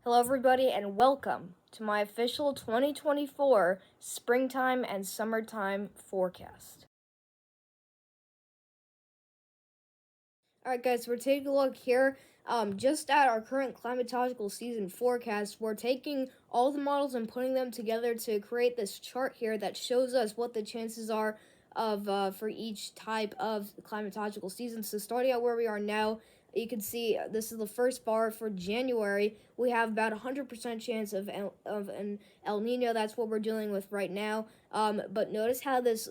Hello, everybody, and welcome to my official 2024 springtime and summertime forecast. Alright, guys, we're taking a look here just at our current climatological season forecast. We're taking all the models and putting them together to create this chart here that shows us what the chances are of for each type of climatological season. So, starting out where we are now, you can see this is the first bar for January. We have about 100% chance of an El Nino. That's what we're dealing with right now. But notice how this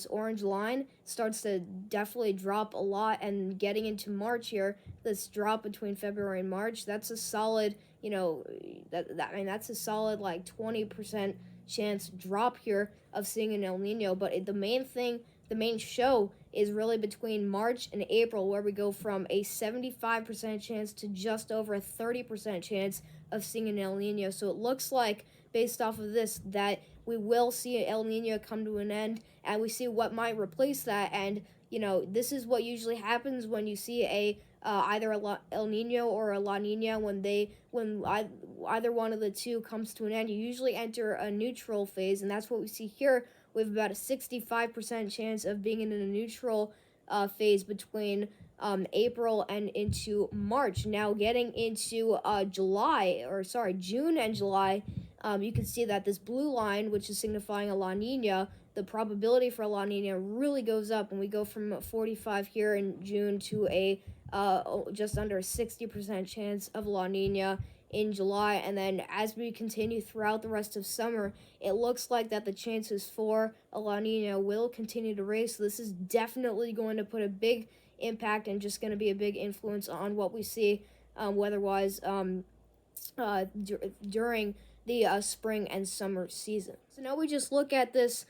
orange line starts to definitely drop a lot, and getting into March here, this drop between February and March, that's a solid, that's a solid like 20% chance drop here of seeing an El Nino. But the main show is really between March and April, where we go from a 75% chance to just over a 30% chance of seeing an El Nino. So it looks like, based off of this, that we will see El Nino come to an end, and we see what might replace that. And this is what usually happens when you see either a El Nino or a La Nina. When either one of the two comes to an end, you usually enter a neutral phase, and that's what we see here. We have about a 65% chance of being in a neutral phase between April and into March. Now, getting into June and July, you can see that this blue line, which is signifying a La Nina, the probability for a La Nina really goes up, and we go from 45 here in June to a just under a 60% chance of La Nina in July. And then as we continue throughout the rest of summer, it looks like that the chances for a La Nina will continue to raise. So this is definitely going to put a big impact and just going to be a big influence on what we see weather-wise during the spring and summer season. So now we just look at this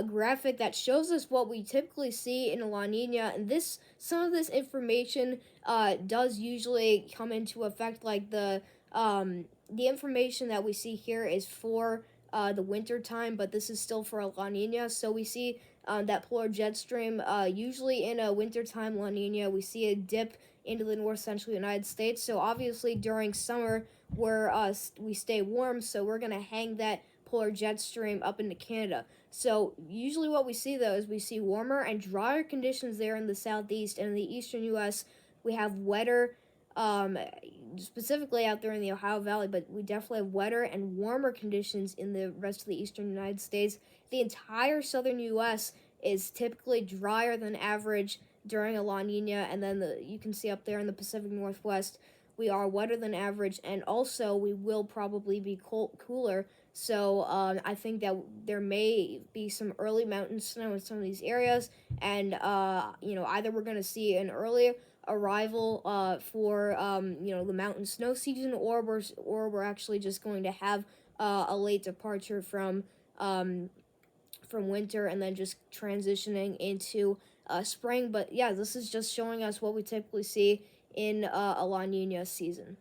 graphic that shows us what we typically see in a La Nina, and some of this information does usually come into effect. Like the information that we see here is for the winter time, but this is still for a La Nina. So we see that polar jet stream, usually in a wintertime La Nina, we see a dip into the north central United States. So obviously during summer, we stay warm, so we're going to hang that polar jet stream up into Canada. So usually what we see, though, is we see warmer and drier conditions there in the southeast, and in the eastern U.S. we have wetter, specifically out there in the Ohio Valley, but we definitely have wetter and warmer conditions in the rest of the eastern United States. The entire southern U.S. is typically drier than average during a La Nina, and then you can see up there in the Pacific Northwest, we are wetter than average, and also we will probably be cooler. So I think that there may be some early mountain snow in some of these areas, and either we're going to see an early arrival for the mountain snow season, or we're actually just going to have a late departure from winter and then just transitioning into spring. But yeah, this is just showing us what we typically see in a La Nina season.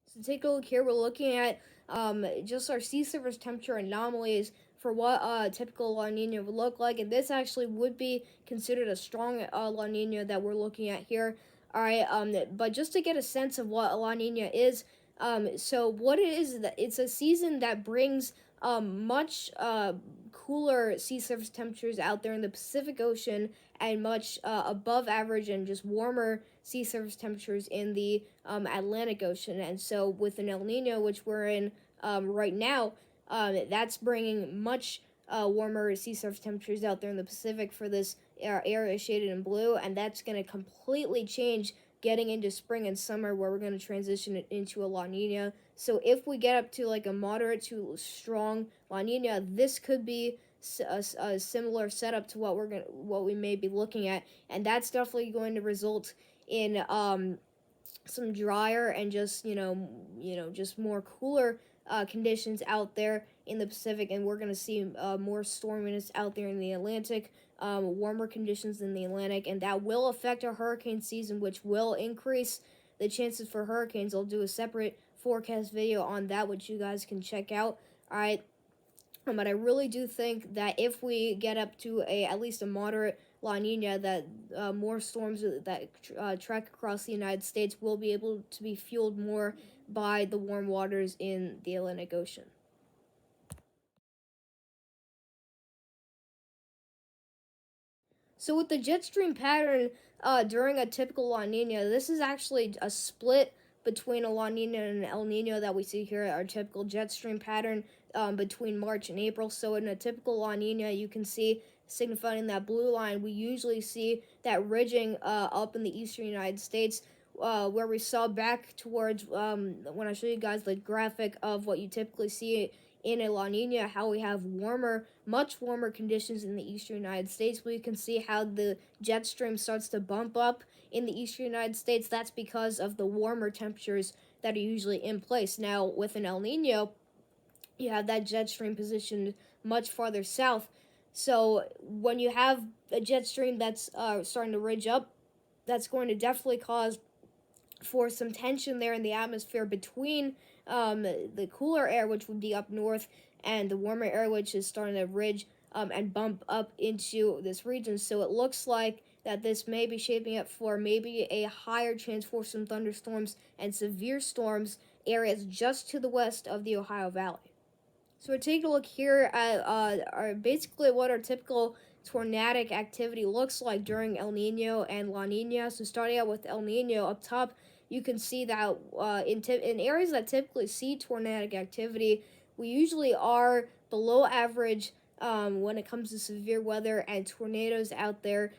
So take a look here. We're looking at just our sea surface temperature anomalies for what typical La Nina would look like, and this actually would be considered a strong La Nina that we're looking at here. All right, but just to get a sense of what a La Nina is, so what it is that it's a season that brings much cooler sea surface temperatures out there in the Pacific Ocean, and much above average and just warmer sea surface temperatures in the Atlantic Ocean. And so with an El Nino, which we're in right now, that's bringing much warmer sea surface temperatures out there in the Pacific for this area shaded in blue, and that's going to completely change getting into spring and summer, where we're going to transition it into a La Nina. So if we get up to like a moderate to strong La Nina, this could be a similar setup to what we may be looking at, and that's definitely going to result in some drier and just just more cooler conditions out there in the Pacific, and we're going to see more storminess out there in the Atlantic, warmer conditions in the Atlantic, and that will affect our hurricane season, which will increase the chances for hurricanes. I'll do a separate forecast video on that, which you guys can check out. All right. But I really do think that if we get up to at least a moderate La Nina, that more storms that trek across the United States will be able to be fueled more by the warm waters in the Atlantic Ocean. So with the jet stream pattern during a typical La Nina, this is actually a split between a La Nina and an El Nino that we see here, our typical jet stream pattern between March and April. So in a typical La Nina, you can see signifying that blue line, we usually see that ridging up in the eastern United States, where we saw back towards when I show you guys the graphic of what you typically see in a La Nina, how we have warmer, much warmer conditions in the eastern United States. We can see how the jet stream starts to bump up in the eastern United States. That's because of the warmer temperatures that are usually in place. Now, with an El Nino, you have that jet stream positioned much farther south. So when you have a jet stream that's starting to ridge up, that's going to definitely cause for some tension there in the atmosphere between the cooler air, which would be up north, and the warmer air, which is starting to ridge and bump up into this region. So it looks like that this may be shaping up for maybe a higher chance for some thunderstorms and severe storms areas just to the west of the Ohio Valley. So we're taking a look here at basically what our typical tornadic activity looks like during El Nino and La Nina. So starting out with El Nino up top, you can see that in areas that typically see tornadic activity, we usually are below average when it comes to severe weather and tornadoes out there.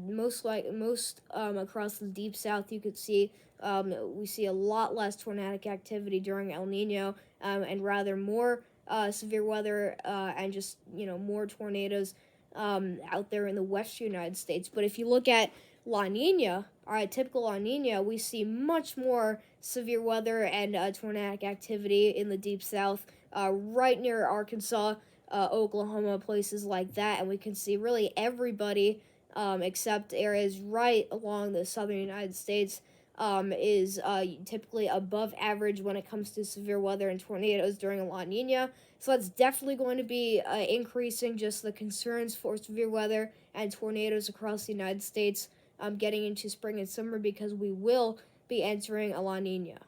Most across the deep south, you could see we see a lot less tornadic activity during El Nino, and rather more severe weather and just more tornadoes out there in the western United States. But if you look at La Nina, all right, typical La Nina, we see much more severe weather and tornadic activity in the deep south, right near Arkansas, Oklahoma, places like that, and we can see really everybody except areas right along the southern United States is typically above average when it comes to severe weather and tornadoes during a La Nina. So that's definitely going to be increasing just the concerns for severe weather and tornadoes across the United States getting into spring and summer, because we will be entering a La Nina.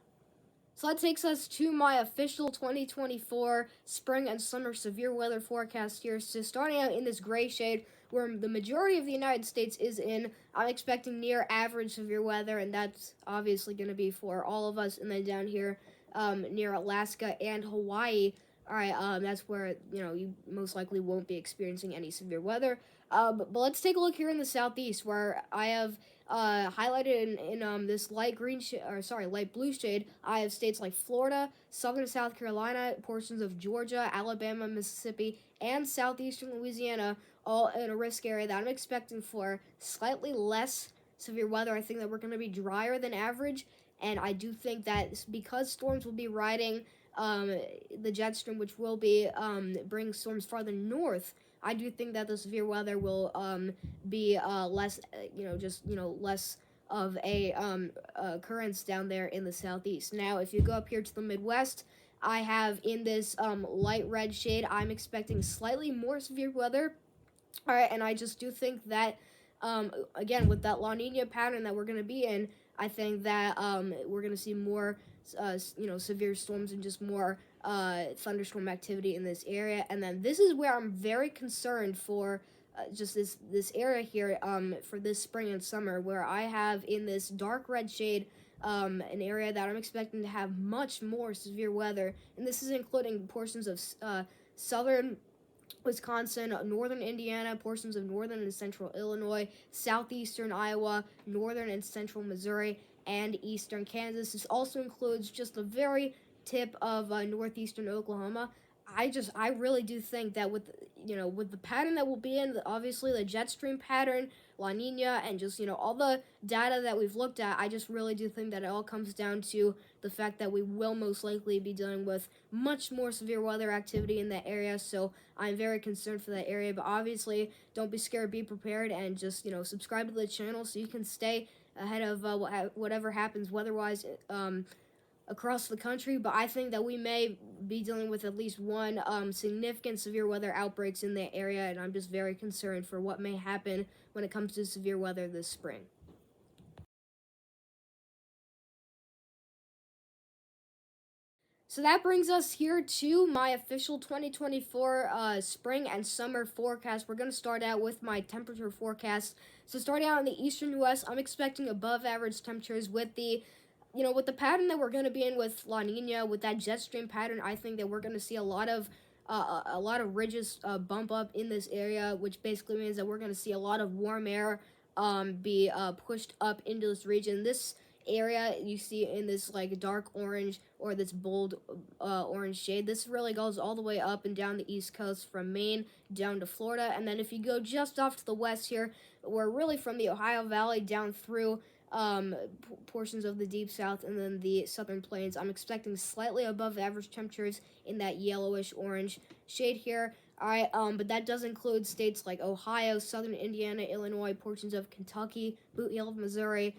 So that takes us to my official 2024 spring and summer severe weather forecast here. So starting out in this gray shade, where the majority of the United States is in, I'm expecting near average severe weather, and that's obviously going to be for all of us. And then down here near Alaska and Hawaii, all right, that's where you most likely won't be experiencing any severe weather. But let's take a look here in the southeast, where I have highlighted in this light blue shade. I have states like Florida, southern South Carolina, portions of Georgia, Alabama, Mississippi, and southeastern Louisiana, all in a risk area that I'm expecting for slightly less severe weather. I think that we're going to be drier than average, and I do think that because storms will be riding the jet stream, which will be bring storms farther north, I do think that the severe weather will be less, less of a occurrence down there in the southeast. Now, if you go up here to the Midwest, I have in this light red shade, I'm expecting slightly more severe weather. All right, and I just do think that, again, with that La Nina pattern that we're going to be in, I think that we're going to see more, severe storms and just more thunderstorm activity in this area. And then this is where I'm very concerned for just this area here for this spring and summer, where I have in this dark red shade an area that I'm expecting to have much more severe weather, and this is including portions of southern Wisconsin, northern Indiana, portions of northern and central Illinois, southeastern Iowa, northern and central Missouri, and eastern Kansas. This also includes just the very tip of northeastern Oklahoma. I really do think that with the pattern that we'll be in, obviously the jet stream pattern, La Nina, and just all the data that we've looked at, I just really do think that it all comes down to the fact that we will most likely be dealing with much more severe weather activity in that area. So I'm very concerned for that area. But obviously, don't be scared, be prepared, and just subscribe to the channel so you can stay ahead of whatever happens weather-wise across the country, but I think that we may be dealing with at least one significant severe weather outbreaks in the area, and I'm just very concerned for what may happen when it comes to severe weather this spring. So that brings us here to my official 2024 spring and summer forecast. We're going to start out with my temperature forecast. So starting out in the eastern U.S., I'm expecting above average temperatures with with the pattern that we're going to be in with La Nina, with that jet stream pattern. I think that we're going to see a lot of ridges bump up in this area, which basically means that we're going to see a lot of warm air be pushed up into this region. This area you see in this like dark orange or this bold orange shade, this really goes all the way up and down the east coast from Maine down to Florida. And then if you go just off to the west here, we're really from the Ohio Valley down through portions of the deep south and then the southern plains. I'm expecting slightly above average temperatures in that yellowish orange shade here. All right, but that does include states like Ohio, southern Indiana, Illinois, portions of Kentucky, Boot Hill of Missouri,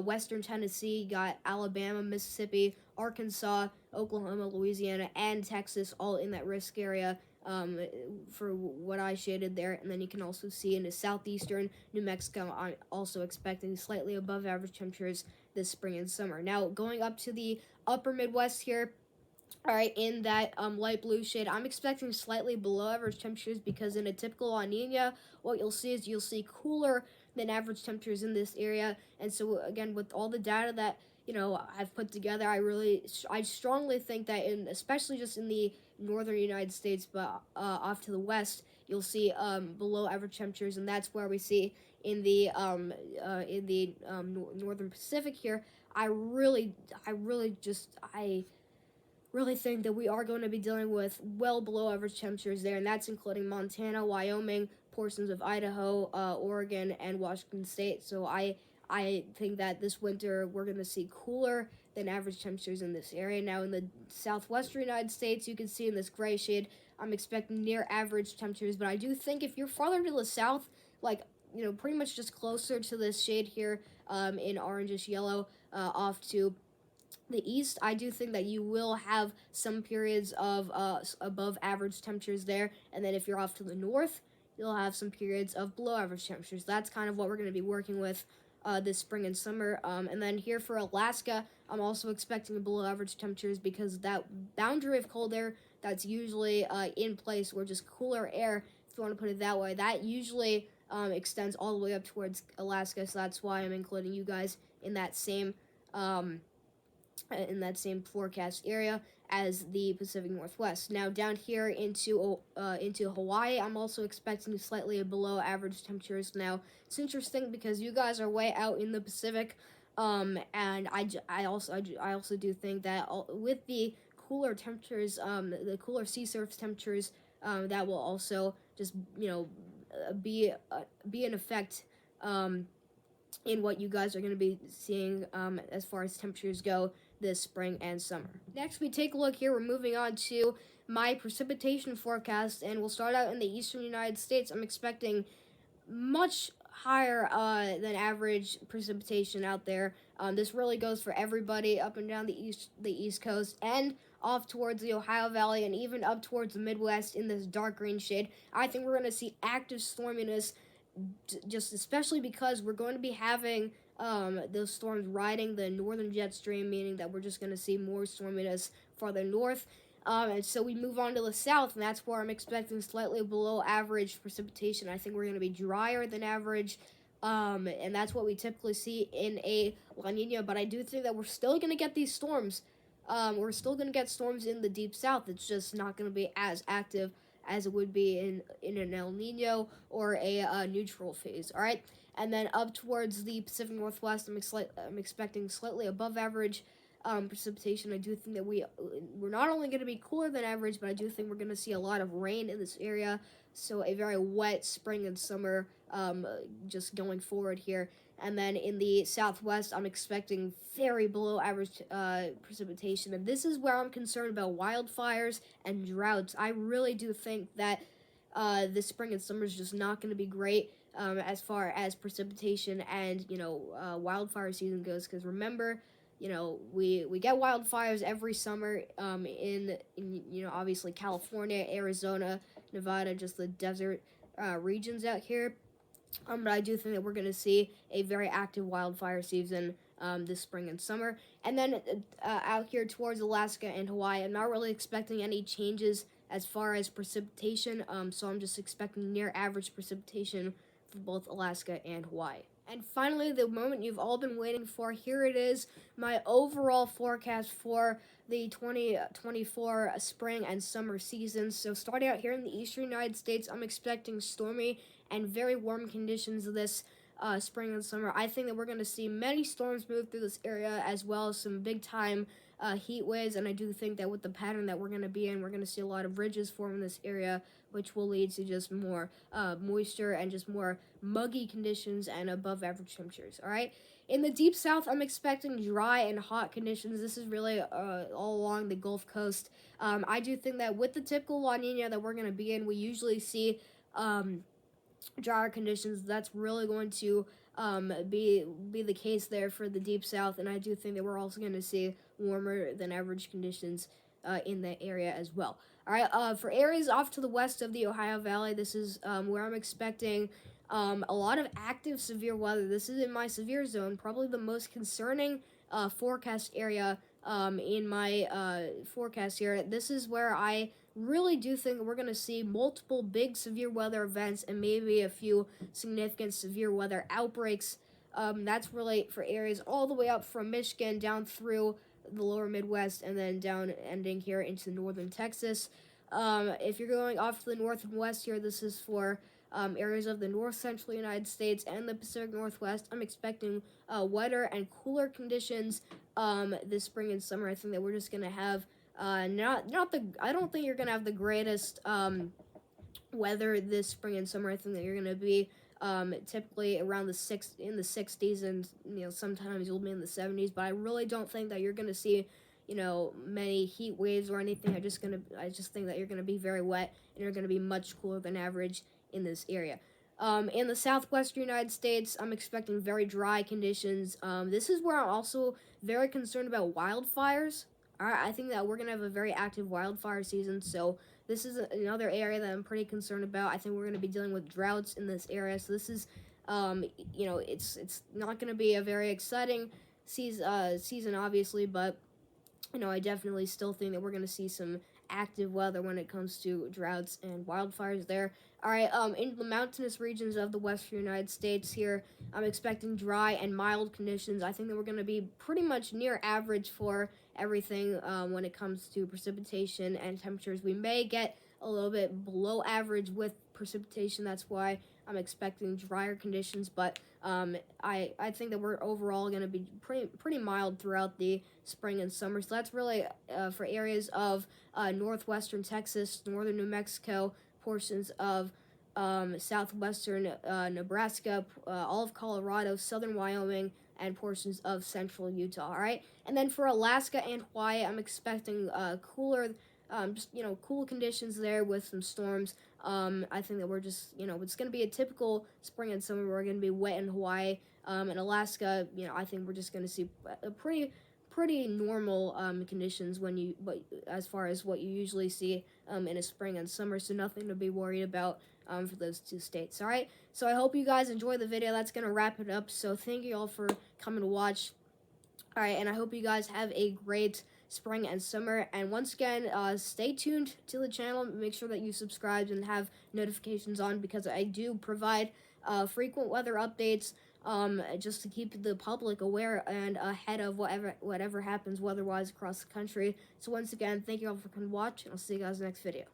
western Tennessee, got Alabama, Mississippi, Arkansas, Oklahoma, Louisiana, and Texas, all in that risk area for what I shaded there. And then you can also see in the southeastern New Mexico, I'm also expecting slightly above average temperatures this spring and summer. Now, going up to the upper Midwest here, all right, in that light blue shade, I'm expecting slightly below average temperatures because in a typical La Nina, what you'll see is you'll see cooler than average temperatures in this area. And so again, with all the data that I've put together, I strongly think that especially just in the northern United States, but off to the west, you'll see below average temperatures, and that's where we see in the northern Pacific here. I really, I really think that we are going to be dealing with well below average temperatures there, and that's including Montana, Wyoming, portions of Idaho, Oregon, and Washington State. So I think that this winter we're going to see cooler than average temperatures in this area. Now in the southwestern United States, you can see in this gray shade, I'm expecting near average temperatures, but I do think if you're farther to the south, like pretty much just closer to this shade here in orangish yellow off to the east, I do think that you will have some periods of above average temperatures there, and then if you're off to the north, you'll have some periods of below average temperatures. That's kind of what we're going to be working with this spring and summer. And then here for Alaska, I'm also expecting below average temperatures because that boundary of cold air that's usually in place, or just cooler air, if you want to put it that way, that usually extends all the way up towards Alaska. So that's why I'm including you guys in that same forecast area as the Pacific Northwest. Now down here into Hawaii, I'm also expecting slightly below average temperatures. Now it's interesting because you guys are way out in the Pacific, and I also do think that with the cooler temperatures, the cooler sea surface temperatures, that will also just be an effect. In what you guys are going to be seeing as far as temperatures go this spring and summer. Next, we take a look here. We're moving on to my precipitation forecast, and we'll start out in the eastern United States. I'm expecting much higher than average precipitation out there. This really goes for everybody up and down the East Coast and off towards the Ohio Valley and even up towards the Midwest in this dark green shade. I think we're going to see active storminess, just especially because we're going to be having those storms riding the northern jet stream, meaning that we're just going to see more storminess farther north. And so we move on to the south, and that's where I'm expecting slightly below average precipitation. I think we're going to be drier than average, and that's what we typically see in a La Nina. But I do think that we're still going to get these storms. We're still going to get storms in the deep south. It's just not going to be as active as it would be in an El Nino or a neutral phase. All right, and then up towards the Pacific Northwest, I'm expecting slightly above average precipitation. I do think that we're not only going to be cooler than average, but I do think we're going to see a lot of rain in this area. So a very wet spring and summer just going forward here. And then in the southwest, I'm expecting very below average precipitation. And this is where I'm concerned about wildfires and droughts. I really do think that this spring and summer is just not going to be great as far as precipitation and wildfire season goes. Because remember, we get wildfires every summer in obviously California, Arizona, Nevada, just the desert regions out here. But I do think that we're going to see a very active wildfire season this spring and summer. And then out here towards Alaska and Hawaii, I'm not really expecting any changes as far as precipitation. So I'm just expecting near average precipitation for both Alaska and Hawaii. And finally, the moment you've all been waiting for, here it is, my overall forecast for the 2024 spring and summer seasons. So starting out here in the eastern United States, I'm expecting stormy and very warm conditions this spring and summer. I think that we're going to see many storms move through this area, as well as some big time heat waves. And I do think that with the pattern that we're going to be in, we're going to see a lot of ridges form in this area, which will lead to just more moisture and just more muggy conditions and above average temperatures. All right. In the deep south, I'm expecting dry and hot conditions. This is really all along the Gulf Coast. I do think that with the typical La Nina that we're going to be in, we usually see drier conditions. That's really going to be the case there for the deep south, and I do think that we're also going to see warmer than average conditions in that area as well. All right, for areas off to the west of the Ohio Valley, this is where I'm expecting a lot of active severe weather. This is in my severe zone, probably the most concerning forecast area in my forecast here. This is where I really do think we're going to see multiple big severe weather events and maybe a few significant severe weather outbreaks. That's really for areas all the way up from Michigan down through the lower Midwest and then down ending here into northern Texas. If you're going off to the north and west here, this is for areas of the north central United States and the Pacific Northwest. I'm expecting wetter and cooler conditions this spring and summer. I think that we're just going to have I don't think you're gonna have the greatest weather this spring and summer. I think that you're gonna be typically around the 60s, and sometimes you'll be in the 70s. But I really don't think that you're gonna see many heat waves or anything. I just think that you're gonna be very wet and you're gonna be much cooler than average in this area. In the southwestern United States, I'm expecting very dry conditions. This is where I'm also very concerned about wildfires. I think that we're going to have a very active wildfire season, so this is another area that I'm pretty concerned about. I think we're going to be dealing with droughts in this area, so this is, it's not going to be a very exciting season, obviously, but, I definitely still think that we're going to see some active weather when it comes to droughts and wildfires there. All right, in the mountainous regions of the western United States here, I'm expecting dry and mild conditions. I think that we're going to be pretty much near average for everything when it comes to precipitation and temperatures. We may get a little bit below average with precipitation. That's why I'm expecting drier conditions, but I think that we're overall going to be pretty mild throughout the spring and summer. So that's really for areas of northwestern Texas, northern New Mexico, portions of southwestern Nebraska, all of Colorado, southern Wyoming, and portions of central Utah. All right, and then for Alaska and Hawaii, I'm expecting cooler, cool conditions there with some storms. I think that we're just, it's going to be a typical spring and summer. We're going to be wet in Hawaii. In Alaska, I think we're just going to see a pretty normal conditions but as far as what you usually see in a spring and summer, so nothing to be worried about for those two states. All right, so I hope you guys enjoy the video. That's gonna wrap it up, so thank you all for coming to watch. All right, and I hope you guys have a great spring and summer, and once again, stay tuned to the channel. Make sure that you subscribe and have notifications on, because I do provide frequent weather updates just to keep the public aware and ahead of whatever happens weather-wise across the country. So once again, thank you all for coming to watch, and I'll see you guys in the next video.